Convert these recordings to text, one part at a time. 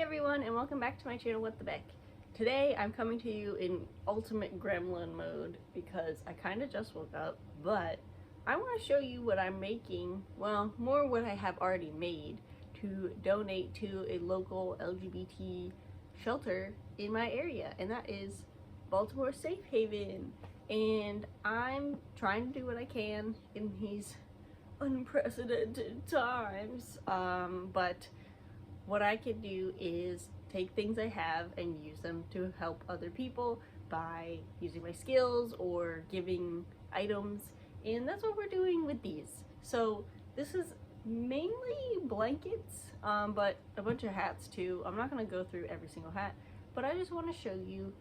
everyone, and welcome back to my channel, What the Beck. Today I'm coming to you in ultimate gremlin mode because I kind of just woke up, but I want to show you what I'm making, well, more what I have already made to donate to a local LGBT shelter in my area, and that is Baltimore Safe Haven. And I'm trying to do what I can in these unprecedented times, but what I can do is take things I have and use them to help other people by using my skills or giving items, and that's what we're doing with these. So this is mainly blankets, but a bunch of hats too. I'm not going to go through every single hat, but I just want to show you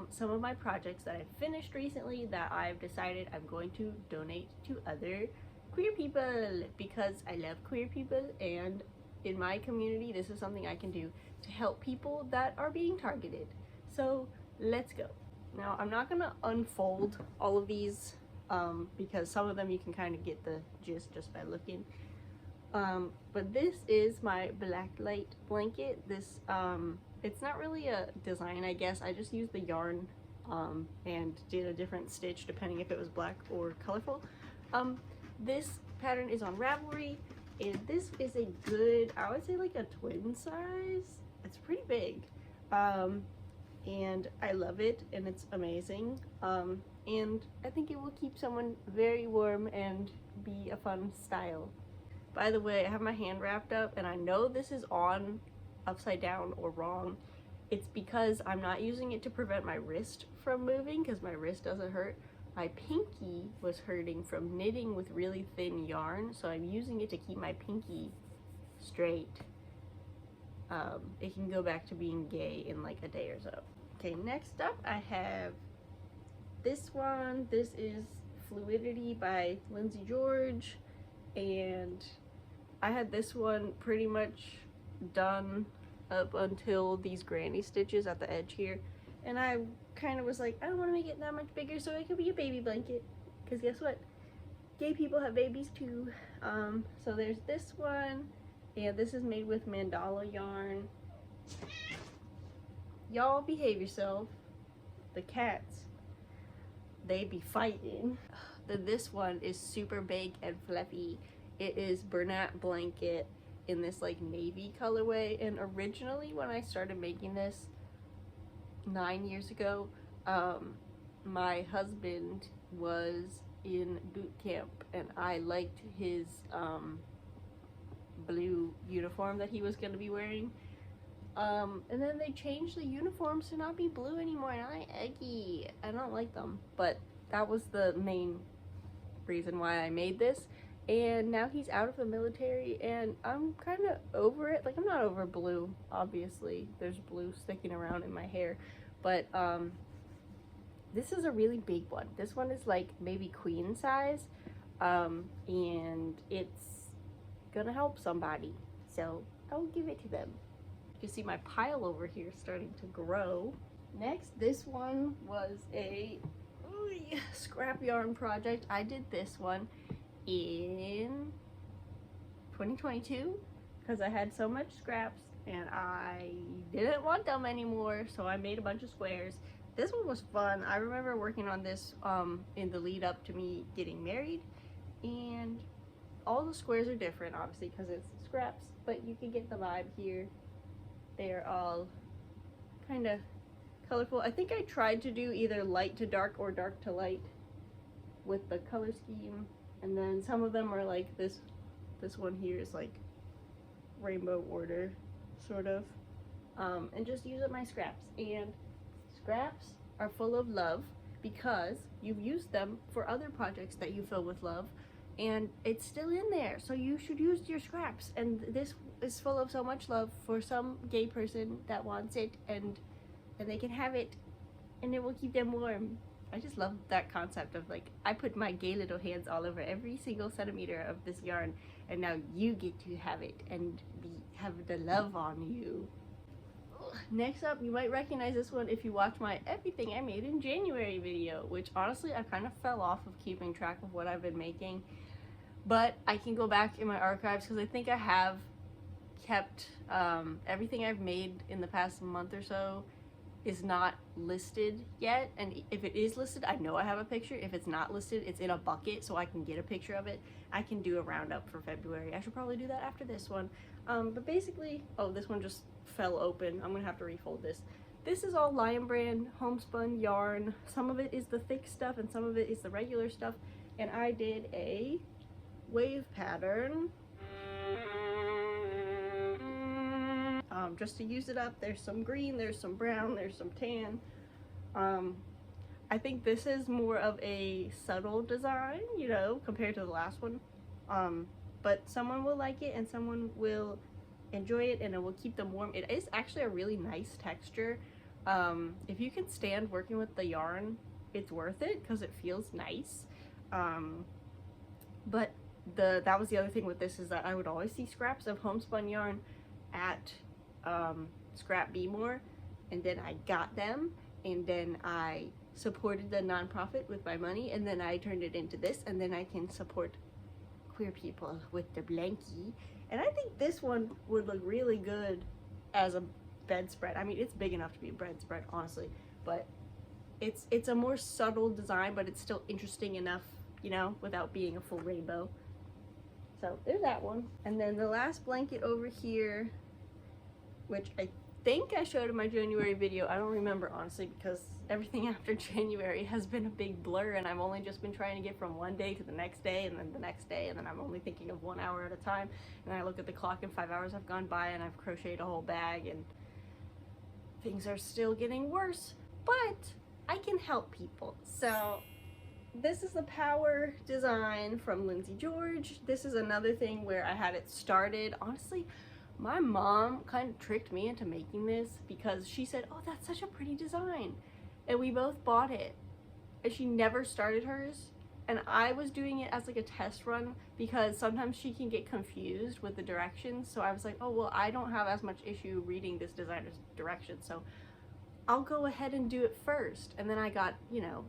some of my projects that I've finished recently that I've decided I'm going to donate to other queer people because I love queer people, and in my community this is something I can do to help people that are being targeted. So let's go. Now I'm not gonna unfold all of these because some of them you can kind of get the gist just by looking, but this is my black light blanket. This it's not really a design, I guess. I just used the yarn and did a different stitch depending if it was black or colorful. This pattern is on Ravelry, and this is a good, I would say like a twin size. It's pretty big, and I love it, and it's amazing, and I think it will keep someone very warm and be a fun style. By the way, I have my hand wrapped up, and I know this is on upside down or wrong. It's because I'm not using it to prevent my wrist from moving, because my wrist doesn't hurt. My pinky was hurting from knitting with really thin yarn, so I'm using it to keep my pinky straight. It can go back to being gay in like a day or so. Okay, next up I have this one. This is Fluidity by Lindsay George, and I had this one pretty much done up until these granny stitches at the edge here, and I kind of was like, I don't want to make it that much bigger so it could be a baby blanket, because guess what, gay people have babies too. So there's this one, and this is made with mandala yarn. Y'all behave yourself. The cats, they be fighting. This one is super big and fluffy. It is Bernat blanket in this like navy colorway, and originally when I started making this 9 years ago, my husband was in boot camp, and I liked his blue uniform that he was going to be wearing, and then they changed the uniforms to not be blue anymore, and I don't like them, but that was the main reason why I made this. And now he's out of the military, and I'm kind of over it. Like, I'm not over blue, obviously. There's blue sticking around in my hair. But this is a really big one. This one is like maybe queen size. And it's gonna help somebody. So I'll give it to them. You can see my pile over here starting to grow. Next, this one was a scrap yarn project. I did this one in 2022 because I had so much scraps and I didn't want them anymore, so I made a bunch of squares. This one was fun. I remember working on this in the lead up to me getting married, and all the squares are different obviously because it's scraps, but you can get the vibe here. They're all kind of colorful. I think I tried to do either light to dark or dark to light with the color scheme. And then some of them are like this one here is like rainbow order, sort of. And just use up my scraps. And scraps are full of love because you've used them for other projects that you fill with love, and it's still in there. So you should use your scraps. And this is full of so much love for some gay person that wants it, and they can have it, and it will keep them warm. I just love that concept of like, I put my gay little hands all over every single centimeter of this yarn, and now you get to have it and have the love on you. Next up, you might recognize this one if you watch my everything I made in January video, which honestly I kind of fell off of keeping track of what I've been making, but I can go back in my archives because I think I have kept everything I've made in the past month or so is not listed yet, and if it is listed, I know I have a picture. If it's not listed, it's in a bucket so I can get a picture of it. I can do a roundup for February. I should probably do that after this one. But basically, oh, this one just fell open. I'm gonna have to refold this. This is all Lion Brand homespun yarn. Some of it is the thick stuff and some of it is the regular stuff, and I did a wave pattern just to use it up. There's some green, there's some brown, there's some tan. I think this is more of a subtle design, you know, compared to the last one. But someone will like it and someone will enjoy it, and it will keep them warm. It is actually a really nice texture. If you can stand working with the yarn, it's worth it because it feels nice. But that was the other thing with this, is that I would always see scraps of homespun yarn at Scrap Be More, and then I got them, and then I supported the nonprofit with my money, and then I turned it into this, and then I can support queer people with the blankie. And I think this one would look really good as a bedspread. I mean, it's big enough to be a bedspread, honestly, but it's a more subtle design, but it's still interesting enough, you know, without being a full rainbow. So there's that one. And then the last blanket over here, which I think I showed in my January video. I don't remember, honestly, because everything after January has been a big blur, and I've only just been trying to get from one day to the next day, and then the next day, and then I'm only thinking of 1 hour at a time, and I look at the clock and 5 hours have gone by, and I've crocheted a whole bag, and things are still getting worse, but I can help people. So this is the Power design from Lindsay George. This is another thing where I had it started. Honestly, my mom kind of tricked me into making this because she said, oh, that's such a pretty design. And we both bought it. And she never started hers. And I was doing it as like a test run because sometimes she can get confused with the directions. So I was like, oh, well, I don't have as much issue reading this designer's directions, so I'll go ahead and do it first. And then I got, you know,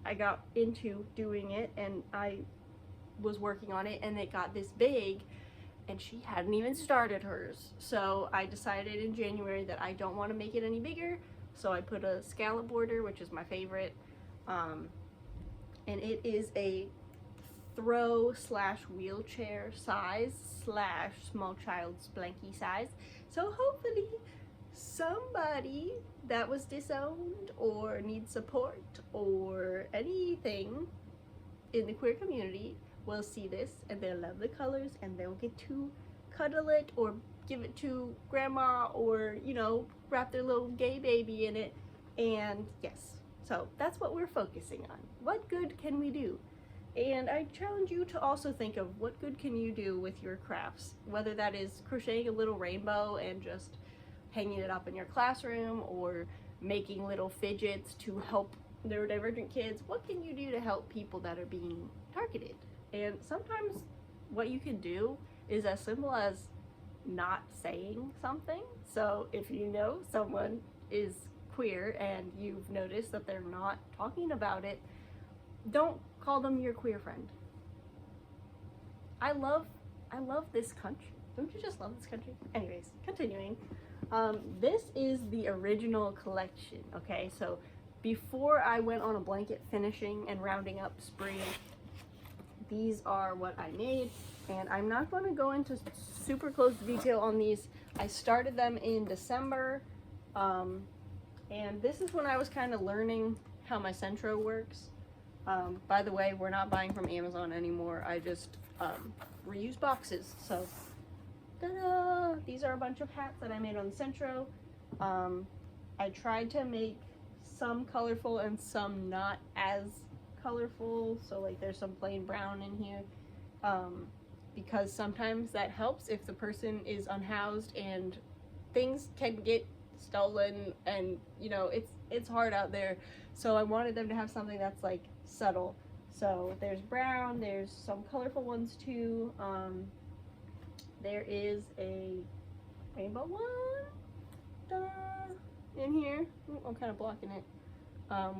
I got into doing it, and I was working on it, and it got this big, and she hadn't even started hers. So I decided in January that I don't want to make it any bigger, so I put a scallop border, which is my favorite, and it is a throw / wheelchair size / small child's blankie size. So hopefully somebody that was disowned or needs support or anything in the queer community will see this, and they'll love the colors, and they'll get to cuddle it or give it to grandma, or, you know, wrap their little gay baby in it. And yes, so that's what we're focusing on. What good can we do? And I challenge you to also think of what good can you do with your crafts, whether that is crocheting a little rainbow and just hanging it up in your classroom, or making little fidgets to help neurodivergent kids. What can you do to help people that are being targeted? And sometimes what you can do is as simple as not saying something. So if you know someone is queer and you've noticed that they're not talking about it, don't call them your queer friend. I love this country. Don't you just love this country? Anyways, continuing. This is the original collection, okay? So before I went on a blanket finishing and rounding up spree, these are what I made, and I'm not going to go into super close detail on these. I started them in December, and this is when I was kind of learning how my Centro works. By the way, we're not buying from Amazon anymore. I just reuse boxes. So ta-da! These are a bunch of hats that I made on Centro. I tried to make some colorful and some not as colorful, so like there's some plain brown in here, because sometimes that helps if the person is unhoused and things can get stolen, and you know, it's hard out there. So I wanted them to have something that's like subtle. So there's brown, there's some colorful ones too. There is a rainbow one in here. Ooh, I'm kind of blocking it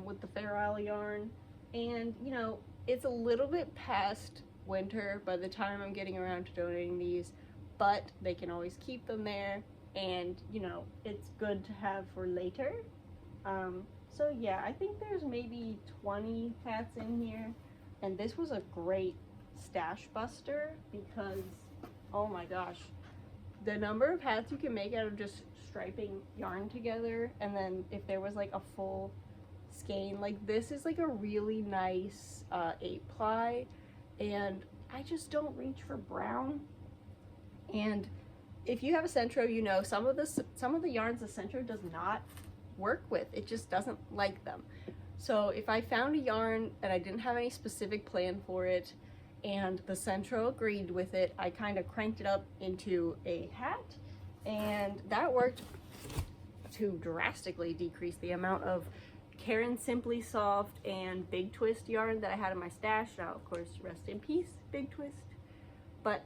with the Fair Isle yarn. And you know, it's a little bit past winter by the time I'm getting around to donating these, but they can always keep them there, and you know, it's good to have for later. So yeah, I think there's maybe 20 hats in here, and this was a great stash buster because, oh my gosh, the number of hats you can make out of just striping yarn together, and then if there was like a full skein, like this is like a really nice 8-ply, and I just don't reach for brown. And if you have a Centro, you know some of the yarns the Centro does not work with. It just doesn't like them. So if I found a yarn and I didn't have any specific plan for it, and the Centro agreed with it, I kind of cranked it up into a hat, and that worked to drastically decrease the amount of Karen Simply Soft and Big Twist yarn that I had in my stash. Now, of course, rest in peace, Big Twist. But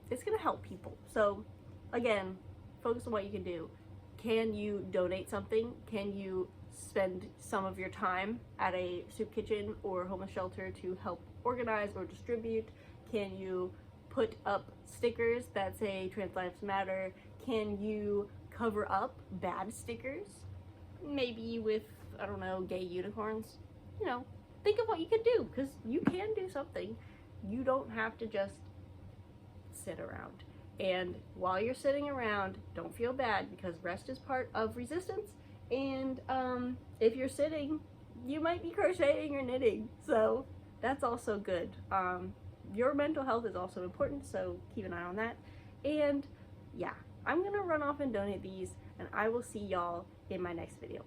it's gonna help people. So again, focus on what you can do. Can you donate something? Can you spend some of your time at a soup kitchen or homeless shelter to help organize or distribute? Can you put up stickers that say Trans Lives Matter? Can you cover up bad stickers? Maybe with, I don't know, gay unicorns? You know, think of what you can do, because you can do something. You don't have to just sit around. And while you're sitting around, don't feel bad, because rest is part of resistance. And if you're sitting, you might be crocheting or knitting, so that's also good. Your mental health is also important, so keep an eye on that. And yeah, I'm gonna run off and donate these, and I will see y'all in my next video.